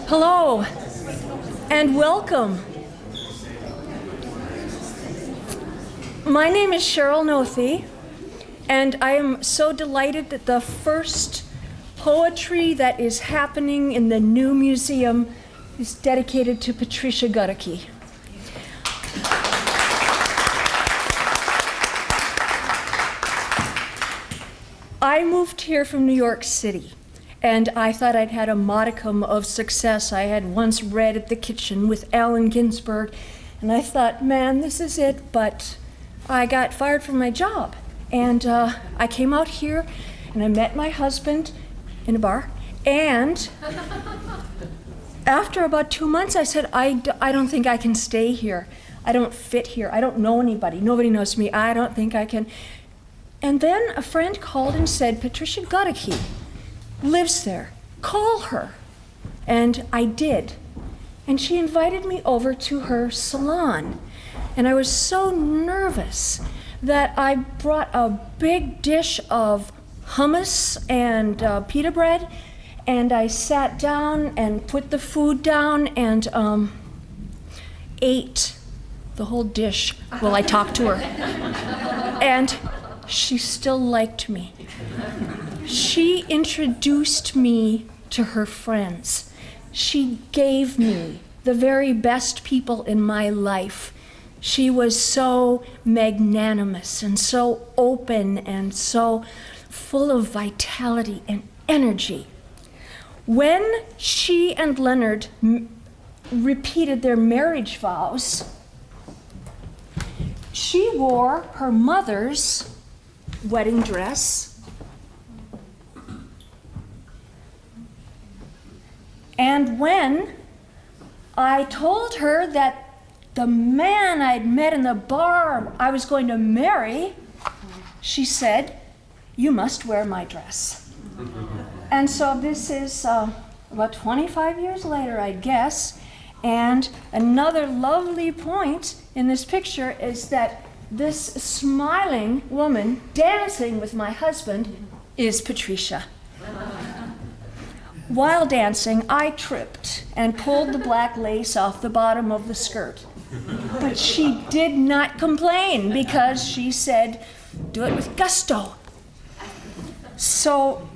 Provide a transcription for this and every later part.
Hello, and welcome. My name is Cheryl Nothey, and I am so delighted that the first poetry that is happening in the new museum is dedicated to Patricia Goedicke. I moved here from New York City, and I thought I'd had a modicum of success. I had once read at the kitchen with Allen Ginsberg, and I thought, man, this is it, but I got fired from my job. And I came out here, and I met my husband in a bar, and after about 2 months, I said, I don't think I can stay here. I don't fit here. I don't know anybody. Nobody knows me. I don't think I can. And then a friend called and said, Patricia Goedicke lives there. Call her. And I did. And she invited me over to her salon. And I was so nervous that I brought a big dish of hummus and pita bread, and I sat down and put the food down and ate the whole dish while I talked to her. And she still liked me. She introduced me to her friends. She gave me the very best people in my life. She was so magnanimous and so open and so full of vitality and energy. When she and Leonard repeated their marriage vows, she wore her mother's wedding dress, and when I told her that the man I'd met in the bar I was going to marry, she said, "You must wear my dress." And so this is about 25 years later, I guess, and another lovely point in this picture is that this smiling woman dancing with my husband is Patricia. While dancing, I tripped and pulled the black lace off the bottom of the skirt. But she did not complain because she said, "Do it with gusto." So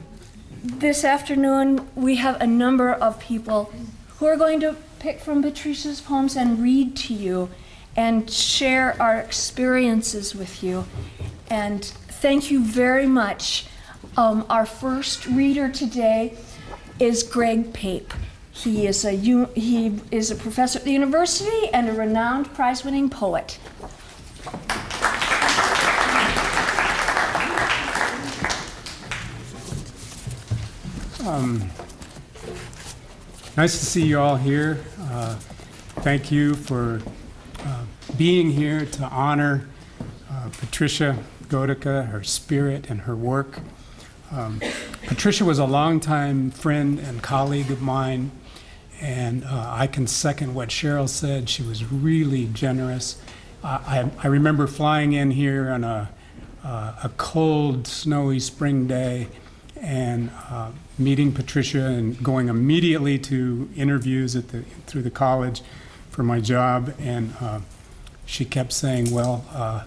this afternoon, we have a number of people who are going to pick from Patricia's poems and read to you and share our experiences with you. And thank you very much. Our first reader today is Greg Pape. He is a professor at the university and a renowned prize-winning poet. Nice to see you all here. Thank you for being here to honor Patricia Goedicke, her spirit and her work. Patricia was a longtime friend and colleague of mine, and I can second what Cheryl said. She was really generous. I remember flying in here on a cold, snowy spring day and meeting Patricia and going immediately to interviews through the college for my job, and she kept saying, well,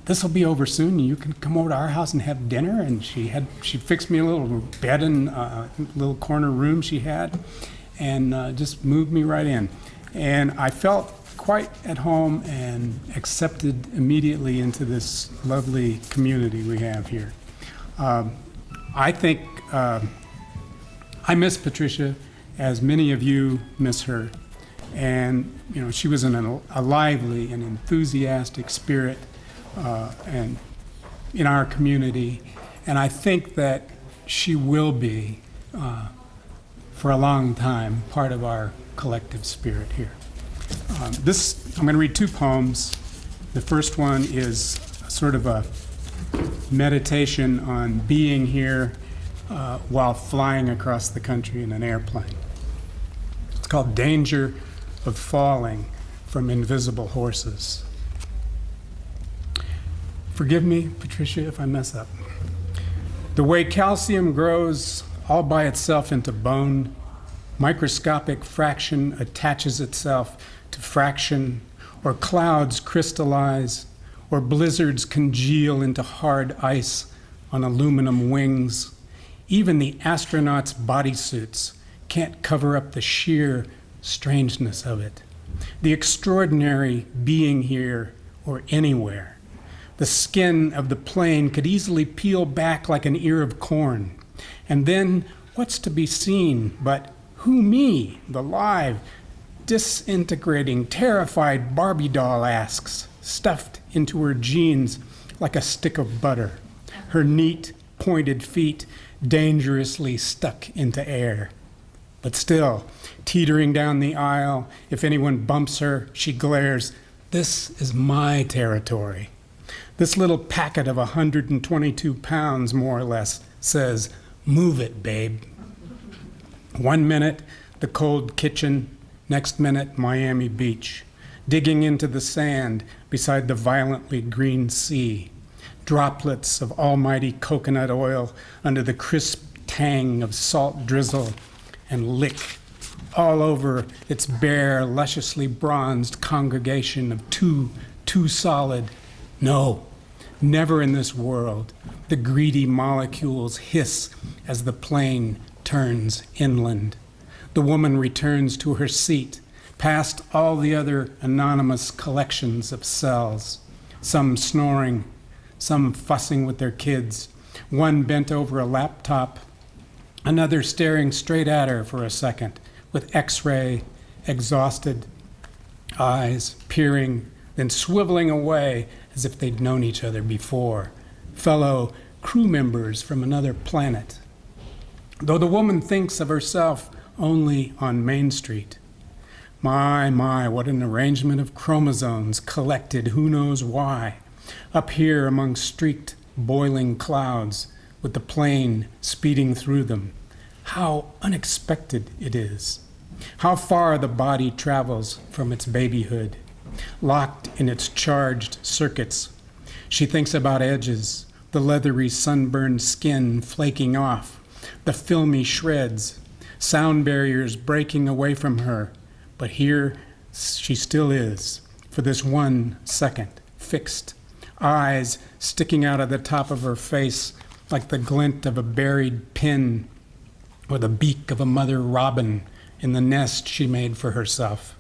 this will be over soon. You can come over to our house and have dinner. And she fixed me a little bed in a little corner room she had, and just moved me right in. And I felt quite at home and accepted immediately into this lovely community we have here. I think I miss Patricia, as many of you miss her. And she was a lively and enthusiastic spirit and in our community. And I think that she will be, for a long time, part of our collective spirit here. I'm going to read two poems. The first one is sort of a meditation on being here while flying across the country in an airplane. It's called Danger of Falling from Invisible Horses. Forgive me, Patricia, if I mess up. The way calcium grows all by itself into bone, microscopic fraction attaches itself to fraction, or clouds crystallize, or blizzards congeal into hard ice on aluminum wings. Even the astronauts' bodysuits can't cover up the sheer strangeness of it. The extraordinary being here or anywhere. The skin of the plane could easily peel back like an ear of corn. And then what's to be seen but who me, the live, disintegrating, terrified Barbie doll asks, stuffed into her jeans like a stick of butter, her neat, pointed feet dangerously stuck into air. But still, teetering down the aisle, if anyone bumps her, she glares, "This is my territory." This little packet of 122 pounds, more or less, says, "Move it, babe." 1 minute, the cold kitchen. Next minute, Miami Beach. Digging into the sand beside the violently green sea. Droplets of almighty coconut oil under the crisp tang of salt drizzle and lick all over its bare, lusciously bronzed congregation of too solid. No, never in this world. The greedy molecules hiss as the plane turns inland. The woman returns to her seat, past all the other anonymous collections of cells, some snoring, some fussing with their kids, one bent over a laptop, another staring straight at her for a second with X-ray, exhausted eyes, peering, then swiveling away as if they'd known each other before, fellow crew members from another planet. Though the woman thinks of herself only on Main Street. My, what an arrangement of chromosomes collected who knows why, up here among streaked, boiling clouds with the plane speeding through them. How unexpected it is. How far the body travels from its babyhood, locked in its charged circuits. She thinks about edges, the leathery sunburned skin flaking off, the filmy shreds, sound barriers breaking away from her, but here she still is, for this 1 second, fixed, eyes sticking out of the top of her face like the glint of a buried pin or the beak of a mother robin in the nest she made for herself.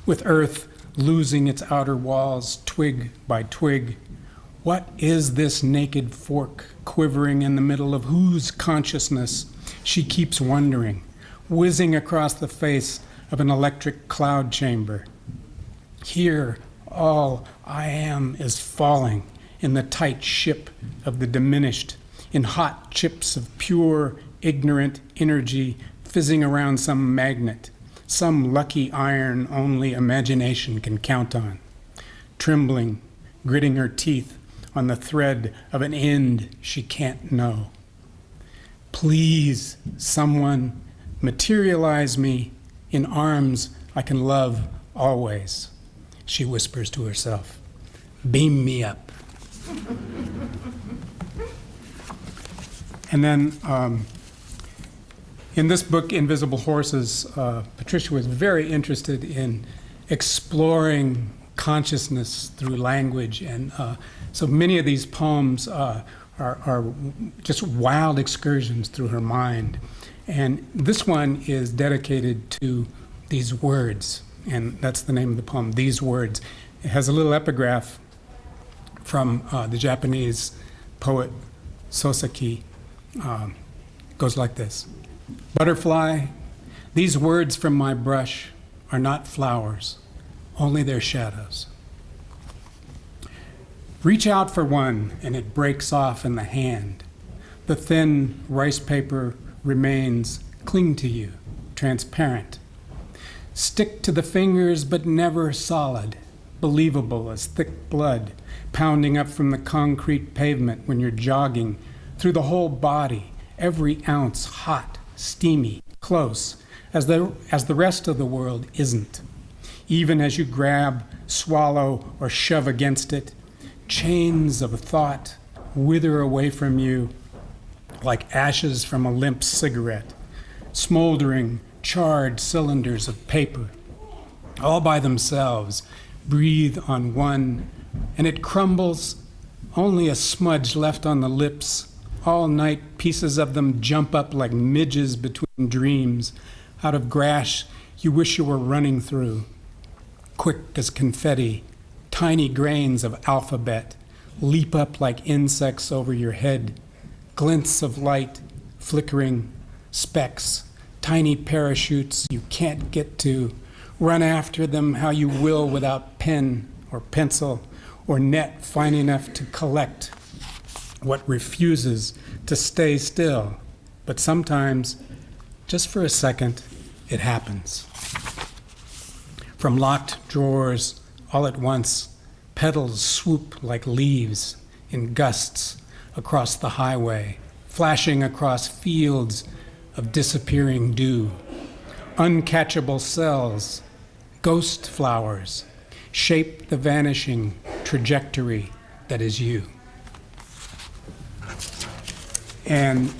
With earth losing its outer walls twig by twig, what is this naked fork quivering in the middle of whose consciousness? She keeps wondering, whizzing across the face of an electric cloud chamber. Here, all I am is falling in the tight ship of the diminished, in hot chips of pure, ignorant energy fizzing around some magnet, some lucky iron only imagination can count on. Trembling, gritting her teeth on the thread of an end she can't know. Please, someone, materialize me in arms I can love always, she whispers to herself. Beam me up. And then in this book, Invisible Horses, Patricia was very interested in exploring consciousness through language. And so many of these poems are just wild excursions through her mind. And this one is dedicated to these words, and that's the name of the poem, These Words. It has a little epigraph from the Japanese poet Soseki. Goes like this. Butterfly, these words from my brush are not flowers, only their shadows. Reach out for one, and it breaks off in the hand. The thin rice paper remains, cling to you, transparent. Stick to the fingers, but never solid, believable as thick blood pounding up from the concrete pavement when you're jogging, through the whole body, every ounce hot, steamy, close, as the rest of the world isn't. Even as you grab, swallow, or shove against it, chains of thought wither away from you like ashes from a limp cigarette, smoldering, charred cylinders of paper, all by themselves, breathe on one, and it crumbles, only a smudge left on the lips. All night, pieces of them jump up like midges between dreams, out of grass you wish you were running through. Quick as confetti, tiny grains of alphabet leap up like insects over your head, glints of light, flickering, specks, tiny parachutes you can't get to. Run after them how you will without pen or pencil or net fine enough to collect what refuses to stay still. But sometimes, just for a second, it happens. From locked drawers, all at once, petals swoop like leaves in gusts across the highway, flashing across fields of disappearing dew. Uncatchable cells, ghost flowers, shape the vanishing trajectory that is you. And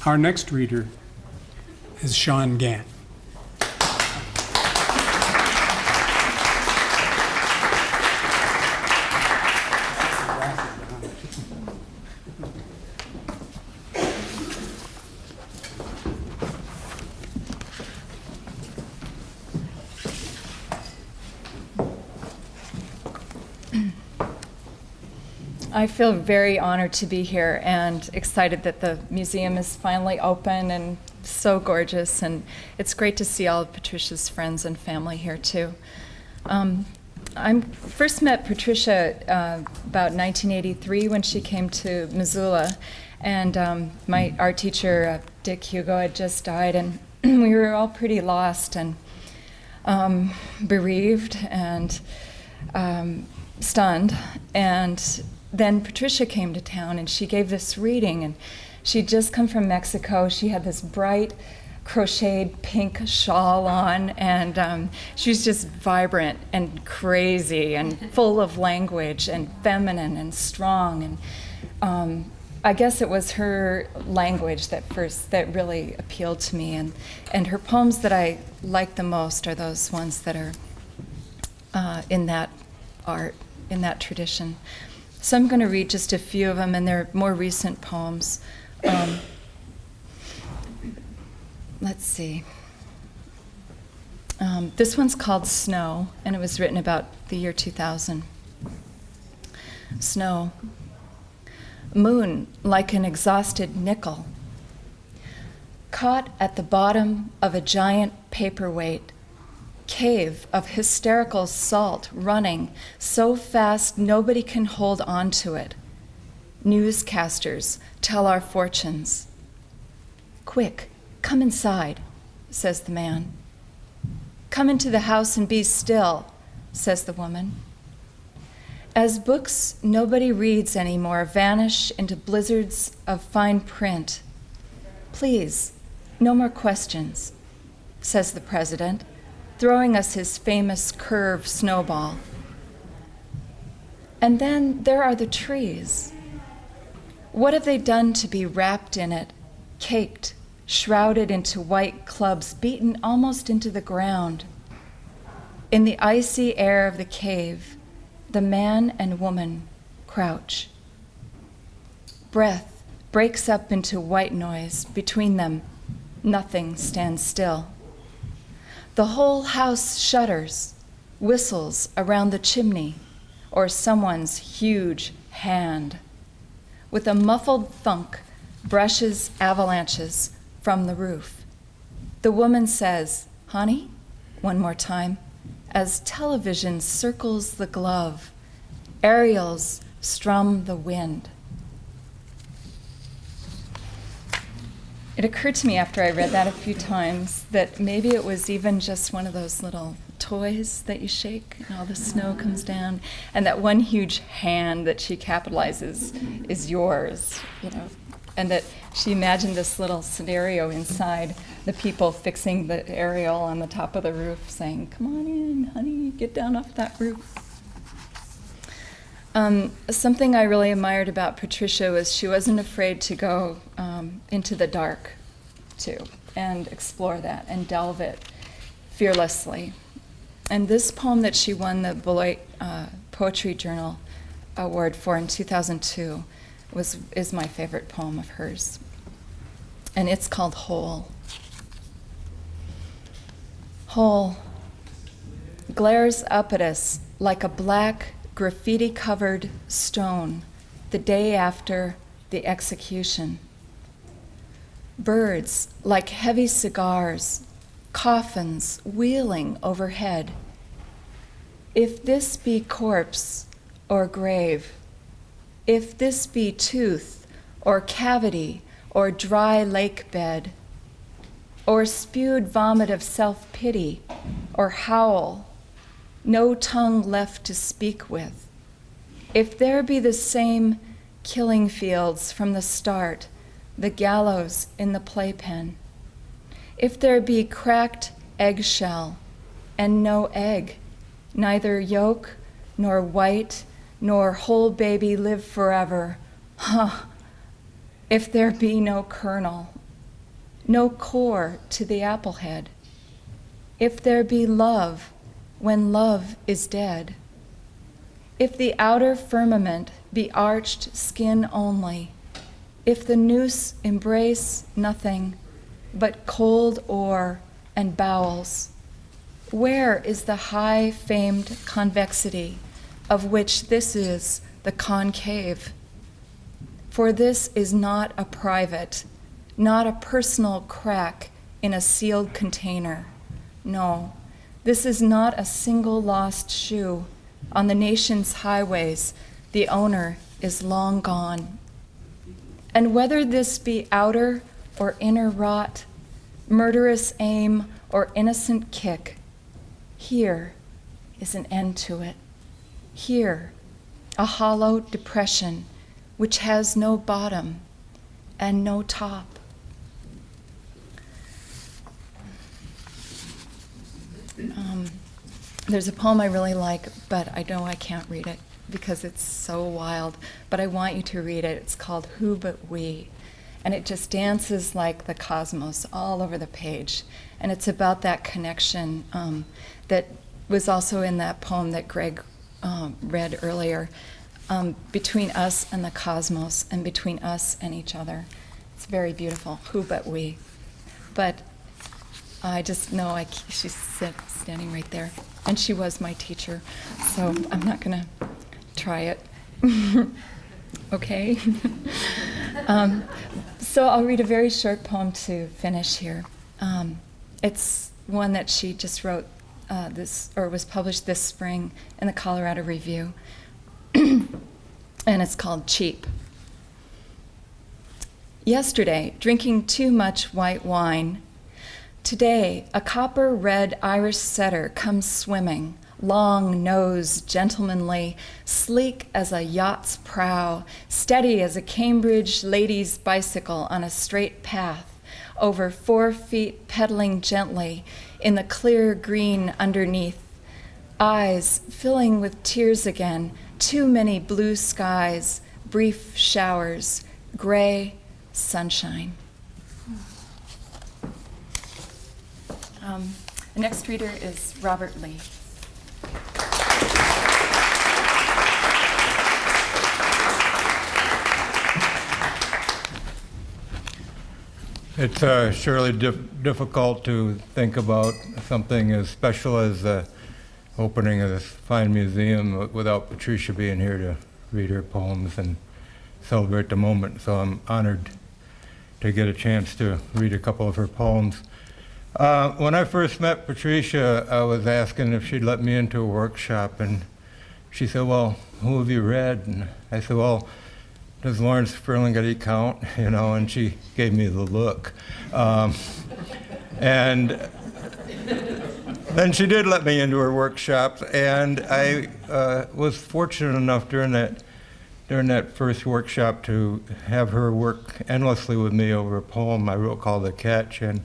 our next reader is Sean Gant. I feel very honored to be here and excited that the museum is finally open and so gorgeous, and it's great to see all of Patricia's friends and family here too. I first met Patricia about 1983 when she came to Missoula, and my art teacher, Dick Hugo, had just died, and we were all pretty lost and bereaved and stunned. And then Patricia came to town and she gave this reading, and she'd just come from Mexico. She had this bright crocheted pink shawl on, and she was just vibrant and crazy and full of language and feminine and strong. And I guess it was her language that really appealed to me. And her poems that I like the most are those ones that are in that art, in that tradition. So I'm going to read just a few of them, and they're more recent poems. Let's see. This one's called Snow, and it was written about the year 2000. Snow. Moon like an exhausted nickel. Caught at the bottom of a giant paperweight. Cave of hysterical salt running so fast nobody can hold on to it. Newscasters tell our fortunes. Quick, come inside, says the man. Come into the house and be still, says the woman. As books nobody reads anymore vanish into blizzards of fine print, please, no more questions, says the president, throwing us his famous curved snowball. And then there are the trees. What have they done to be wrapped in it, caked, shrouded into white clubs, beaten almost into the ground? In the icy air of the cave, the man and woman crouch. Breath breaks up into white noise. Between them, nothing stands still. The whole house shudders, whistles around the chimney, or someone's huge hand. With a muffled thunk, brushes avalanches from the roof. The woman says, "Honey," one more time, as television circles the glove. Aerials strum the wind. It occurred to me after I read that a few times that maybe it was even just one of those little toys that you shake and all the snow comes down, and that one huge hand that she capitalizes is yours, you know, and that she imagined this little scenario inside, the people fixing the aerial on the top of the roof saying, "Come on in, honey, get down off that roof." Something I really admired about Patricia was she wasn't afraid to go into the dark, too, and explore that and delve it fearlessly. And this poem that she won the Beloit Poetry Journal Award for in 2002 is my favorite poem of hers. And it's called Hole. Hole glares up at us like a black graffiti-covered stone the day after the execution. Birds like heavy cigars, coffins wheeling overhead. If this be corpse or grave, if this be tooth or cavity or dry lake bed, or spewed vomit of self-pity or howl, no tongue left to speak with, if there be the same killing fields from the start, the gallows in the playpen, if there be cracked eggshell and no egg, neither yolk nor white nor whole baby live forever, if there be no kernel, no core to the apple head, if there be love when love is dead, if the outer firmament be arched skin only, if the noose embrace nothing but cold ore and bowels, where is the high-famed convexity of which this is the concave? For this is not a private, not a personal crack in a sealed container. No, this is not a single lost shoe. On the nation's highways, the owner is long gone. And whether this be outer or inner rot, murderous aim or innocent kick, here is an end to it. Here, a hollow depression which has no bottom and no top. There's a poem I really like, but I know I can't read it because it's so wild, but I want you to read it. It's called Who But We, and it just dances like the cosmos all over the page, and it's about that connection that was also in that poem that Greg read earlier, between us and the cosmos and between us and each other. It's very beautiful. Who but we? But I just know she's standing right there, and she was my teacher, so I'm not gonna try it. Okay? So I'll read a very short poem to finish here. It's one that she just wrote was published this spring in the Colorado Review, and it's called Cheap. Yesterday, drinking too much white wine. Today, a copper-red Irish setter comes swimming, long-nosed, gentlemanly, sleek as a yacht's prow, steady as a Cambridge lady's bicycle on a straight path, over 4 feet pedaling gently in the clear green underneath, eyes filling with tears again, too many blue skies, brief showers, gray sunshine. The next reader is Robert Lee. It's surely difficult to think about something as special as the opening of this fine museum without Patricia being here to read her poems and celebrate the moment. So I'm honored to get a chance to read a couple of her poems. When I first met Patricia, I was asking if she'd let me into a workshop, and she said, well, who have you read? And I said, well, does Lawrence Ferlinghetti count? You know, and she gave me the look. And then she did let me into her workshops, and I was fortunate enough during that first workshop to have her work endlessly with me over a poem I wrote called The Catch, and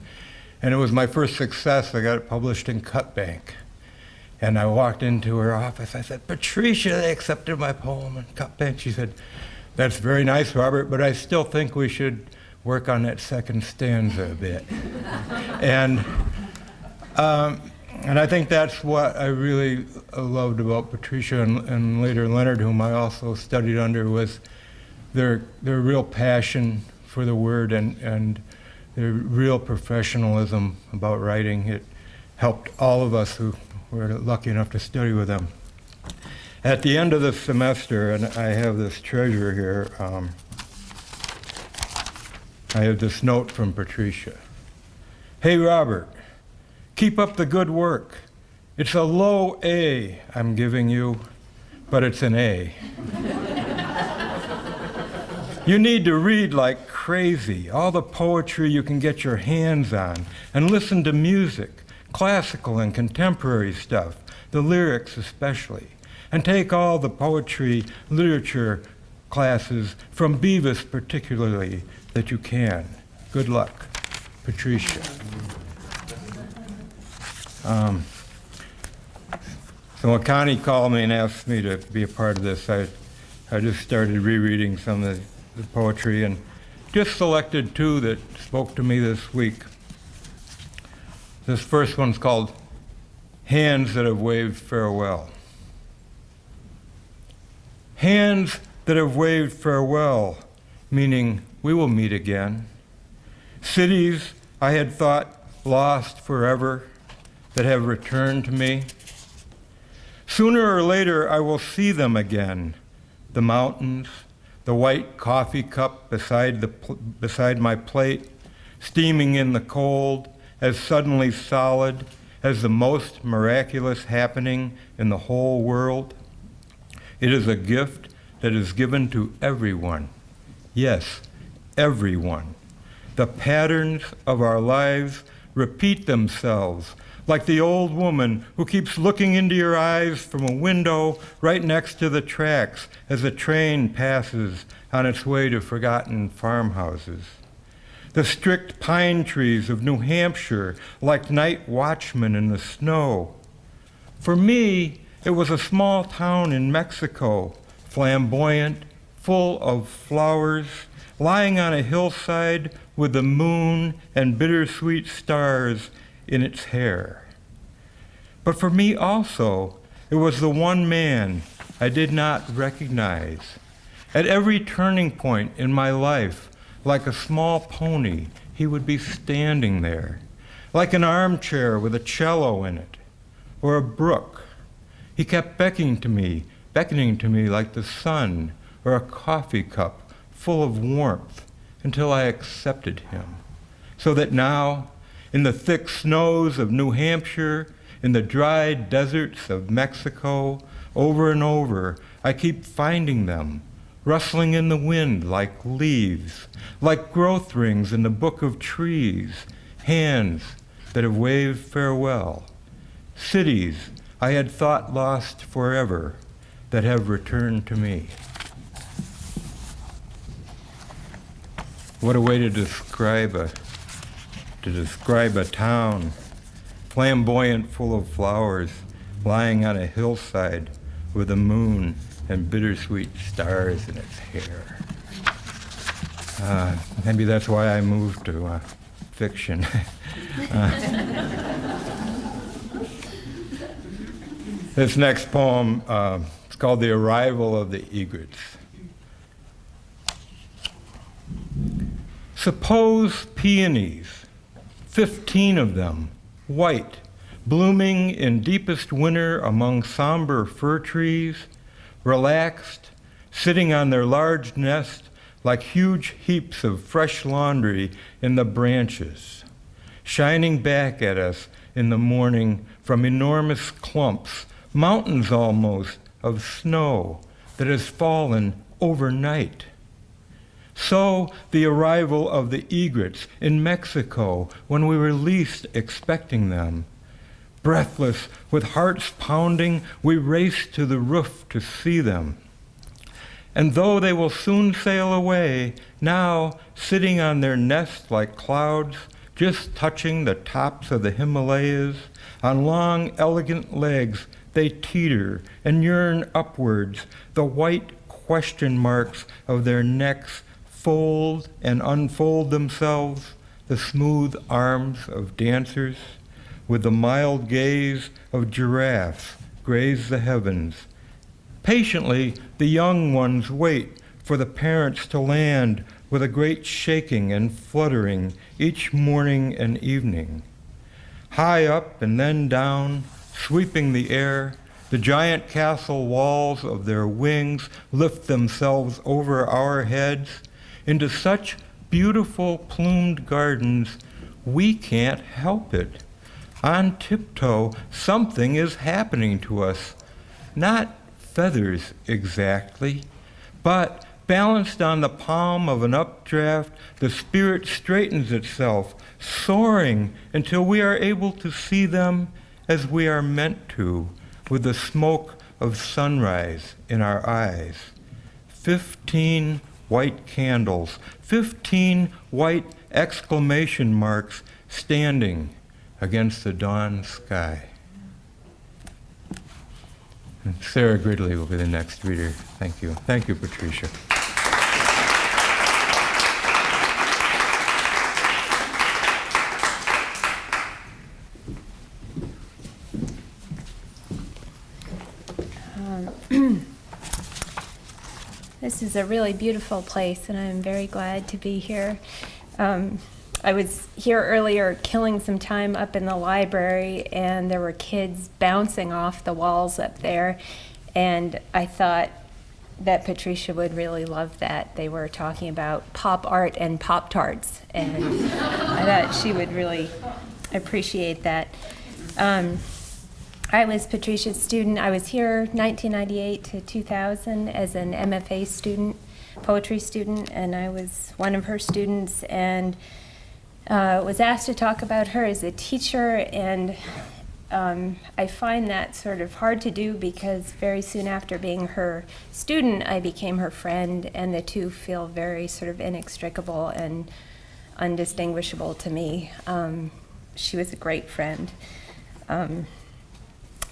it was my first success. I got it published in Cutbank. And I walked into her office. I said, Patricia, they accepted my poem in Cutbank. She said, that's very nice, Robert, but I still think we should work on that second stanza a bit. And I think that's what I really loved about Patricia and later Leonard, whom I also studied under, was their real passion for the word and their real professionalism about writing. It helped all of us who were lucky enough to study with them. At the end of the semester, and I have this treasure here, I have this note from Patricia. Hey, Robert, keep up the good work. It's a low A I'm giving you, but it's an A. You need to read like crazy, all the poetry you can get your hands on, and listen to music, classical and contemporary stuff, the lyrics especially, and take all the poetry, literature classes, from Beavis particularly, that you can. Good luck, Patricia. So when Connie called me and asked me to be a part of this, I just started rereading some of the poetry and just selected two that spoke to me this week. This first one's called Hands That Have Waved Farewell. Hands that have waved farewell, meaning we will meet again. Cities I had thought lost forever that have returned to me. Sooner or later I will see them again. The mountains, the white coffee cup beside my plate, steaming in the cold, as suddenly solid as the most miraculous happening in the whole world. It is a gift that is given to everyone. Yes, everyone. The patterns of our lives repeat themselves, like the old woman who keeps looking into your eyes from a window right next to the tracks as a train passes on its way to forgotten farmhouses. The strict pine trees of New Hampshire, like night watchmen in the snow. For me, it was a small town in Mexico, flamboyant, full of flowers, lying on a hillside with the moon and bittersweet stars in its hair. But for me also, it was the one man I did not recognize. At every turning point in my life, like a small pony, he would be standing there, like an armchair with a cello in it, or a brook. He kept beckoning to me like the sun or a coffee cup full of warmth until I accepted him. So that now, in the thick snows of New Hampshire, in the dry deserts of Mexico, over and over, I keep finding them, rustling in the wind like leaves, like growth rings in the book of trees, hands that have waved farewell, cities I had thought lost forever that have returned to me. What a way to describe a town, flamboyant, full of flowers, lying on a hillside with the moon and bittersweet stars in its hair. Maybe that's why I moved to fiction. This next poem, it's called The Arrival of the Egrets. Suppose peonies, 15 of them, white, blooming in deepest winter among somber fir trees, relaxed, sitting on their large nest like huge heaps of fresh laundry in the branches, shining back at us in the morning from enormous clumps, mountains almost, of snow that has fallen overnight. So the arrival of the Egrets in Mexico when we were least expecting them. Breathless, with hearts pounding, we raced to the roof to see them. And though they will soon sail away, now sitting on their nest like clouds, just touching the tops of the Himalayas, on long, elegant legs they teeter and yearn upwards. The white question marks of their necks fold and unfold themselves, the smooth arms of dancers, with the mild gaze of giraffes graze the heavens. Patiently, the young ones wait for the parents to land with a great shaking and fluttering each morning and evening. High up and then down, sweeping the air, the giant castle walls of their wings lift themselves over our heads into such beautiful plumed gardens, we can't help it. On tiptoe, something is happening to us. Not feathers exactly, but balanced on the palm of an updraft, the spirit straightens itself, soaring until we are able to see them as we are meant to, with the smoke of sunrise in our eyes. 15 white candles, 15 white exclamation marks standing against the dawn sky. And Sarah Gridley will be the next reader. Thank you. Thank you, Patricia. This is a really beautiful place, and I'm very glad to be here. I was here earlier killing some time up in the library, and there were kids bouncing off the walls up there, and I thought that Patricia would really love that. They were talking about pop art and Pop-Tarts, and I thought she would really appreciate that. I was Patricia's student. I was here 1998 to 2000 as an MFA student, poetry student, and I was one of her students, and was asked to talk about her as a teacher, and I find that sort of hard to do because very soon after being her student, I became her friend, and the two feel very sort of inextricable and undistinguishable to me. She was a great friend.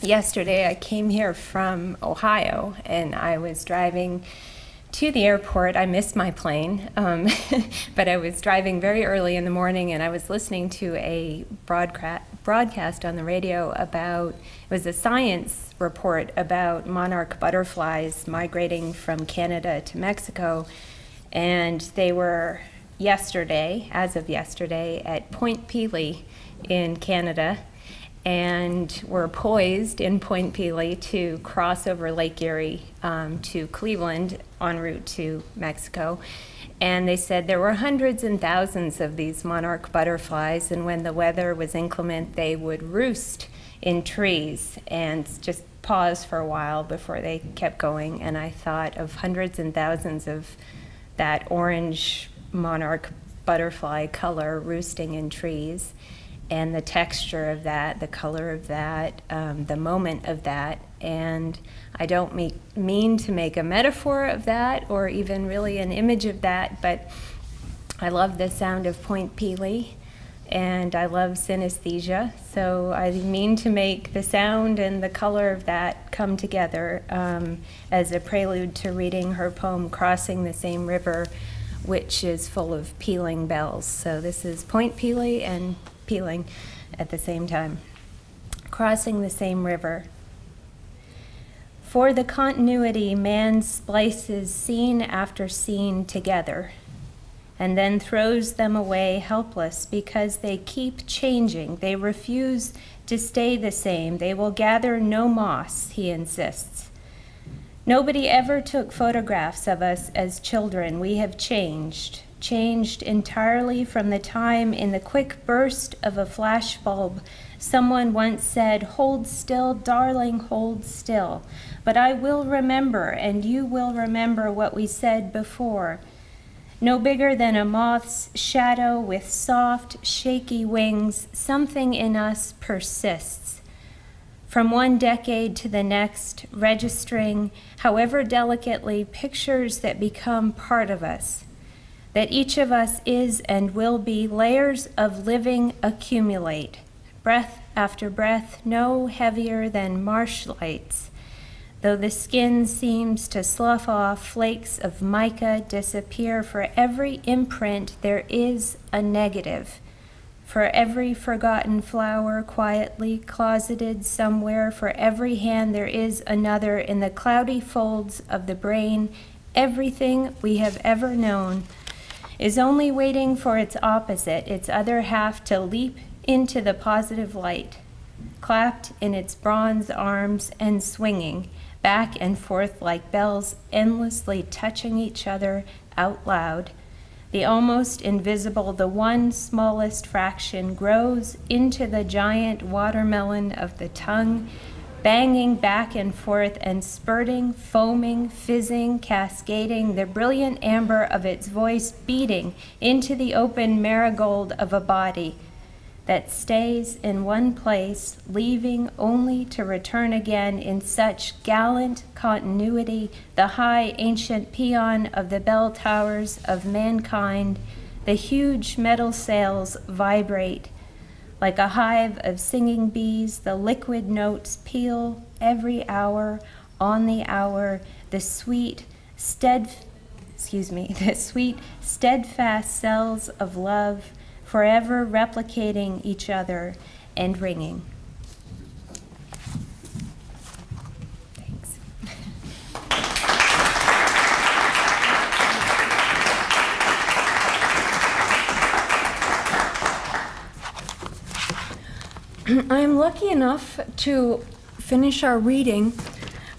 Yesterday I came here from Ohio, and I was driving to the airport. I missed my plane, but I was driving very early in the morning, and I was listening to a broadcast on the radio about, it was a science report about monarch butterflies migrating from Canada to Mexico, and they were yesterday, as of yesterday, at Point Pelee in Canada, and were poised in Point Pelee to cross over Lake Erie to Cleveland en route to Mexico. And they said there were hundreds and thousands of these monarch butterflies, and when the weather was inclement, they would roost in trees and just pause for a while before they kept going. And I thought of hundreds and thousands of that orange monarch butterfly color roosting in trees, and the texture of that, the color of that, the moment of that. And I don't mean to make a metaphor of that or even really an image of that, but I love the sound of Point Pelee, and I love synesthesia, so I mean to make the sound and the color of that come together as a prelude to reading her poem, Crossing the Same River, which is full of pealing bells. So this is Point Pelee and pealing at the same time. Crossing the Same River. For the continuity, man splices scene after scene together and then throws them away helpless because they keep changing. They refuse to stay the same. They will gather no moss, he insists. Nobody ever took photographs of us as children. We have changed entirely from the time in the quick burst of a flashbulb Someone once said, "Hold still, darling, hold still." But I will remember, and you will remember what we said before. No bigger than a moth's shadow with soft, shaky wings, something in us persists. From one decade to the next, registering, however delicately, pictures that become part of us. That each of us is and will be, layers of living accumulate. Breath after breath, no heavier than marsh lights. Though the skin seems to slough off, flakes of mica disappear. For every imprint there is a negative. For every forgotten flower quietly closeted somewhere, for every hand there is another. In the cloudy folds of the brain, everything we have ever known is only waiting for its opposite, its other half, to leap into the positive light, clapped in its bronze arms and swinging back and forth like bells, endlessly touching each other out loud. The almost invisible, the one smallest fraction, grows into the giant watermelon of the tongue, banging back and forth and spurting, foaming, fizzing, cascading, the brilliant amber of its voice beating into the open marigold of a body that stays in one place, leaving only to return again in such gallant continuity, the high ancient paean of the bell towers of mankind. The huge metal sails vibrate like a hive of singing bees. The liquid notes peal every hour on the hour. The sweet, steadfast cells of love, forever replicating each other and ringing. Thanks. I am lucky enough to finish our reading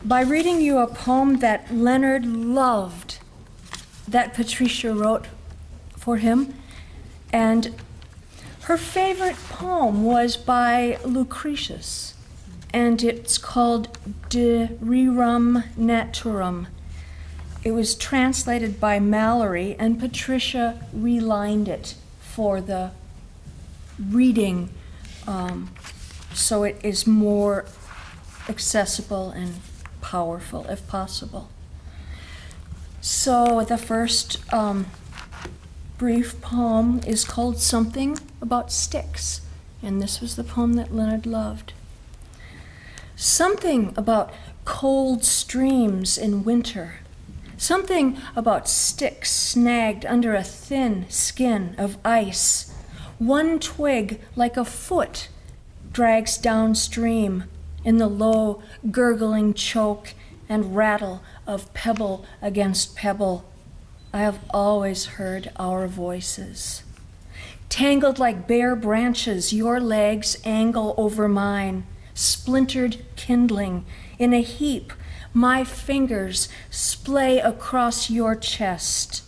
by reading you a poem that Leonard loved, that Patricia wrote for him. And her favorite poem was by Lucretius, and it's called De Rerum Naturam. It was translated by Mallory, and Patricia relined it for the reading, so it is more accessible and powerful, if possible. So the first brief poem is called Something About Sticks, and this was the poem that Leonard loved. Something about cold streams in winter, something about sticks snagged under a thin skin of ice. One twig, like a foot, drags downstream in the low gurgling choke and rattle of pebble against pebble. I have always heard our voices. Tangled like bare branches, your legs angle over mine, splintered kindling in a heap. My fingers splay across your chest.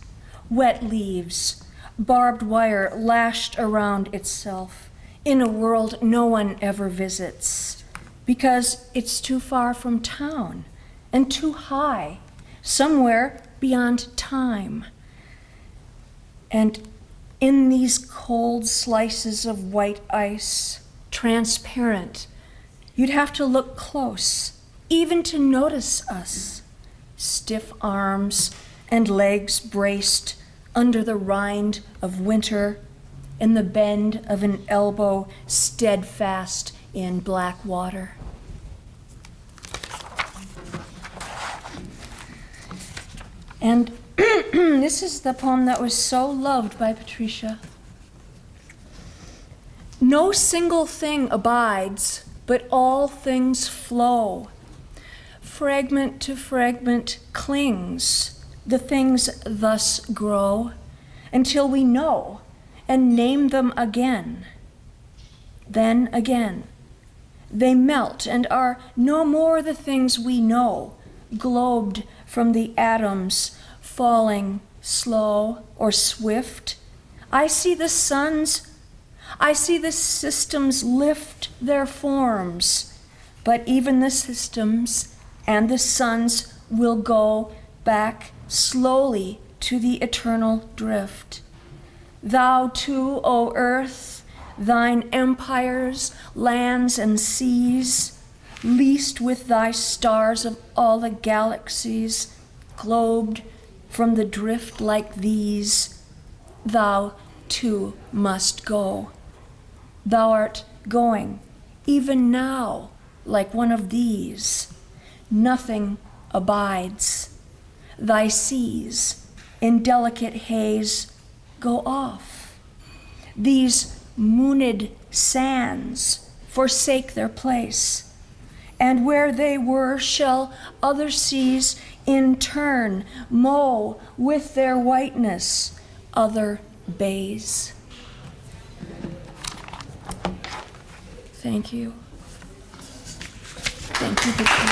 Wet leaves, barbed wire lashed around itself in a world no one ever visits because it's too far from town and too high, somewhere beyond time. And in these cold slices of white ice, transparent, you'd have to look close, even to notice us. Stiff arms and legs braced under the rind of winter, in the bend of an elbow, steadfast in black water. And this is the poem that was so loved by Patricia. No single thing abides, but all things flow. Fragment to fragment clings, the things thus grow, until we know and name them again. Then again, they melt and are no more the things we know, globed from the atoms, falling slow or swift. I see the suns I see the systems lift their forms, but even the systems and the suns will go back slowly to the eternal drift. Thou too, O earth, thine empires, lands, and seas, leased with thy stars of all the galaxies, globed from the drift like these, thou too must go. Thou art going, even now, like one of these. Nothing abides. Thy seas, in delicate haze, go off. These mooned sands forsake their place, and where they were shall other seas in turn mow with their whiteness other bays. Thank you. Thank you, Patricia.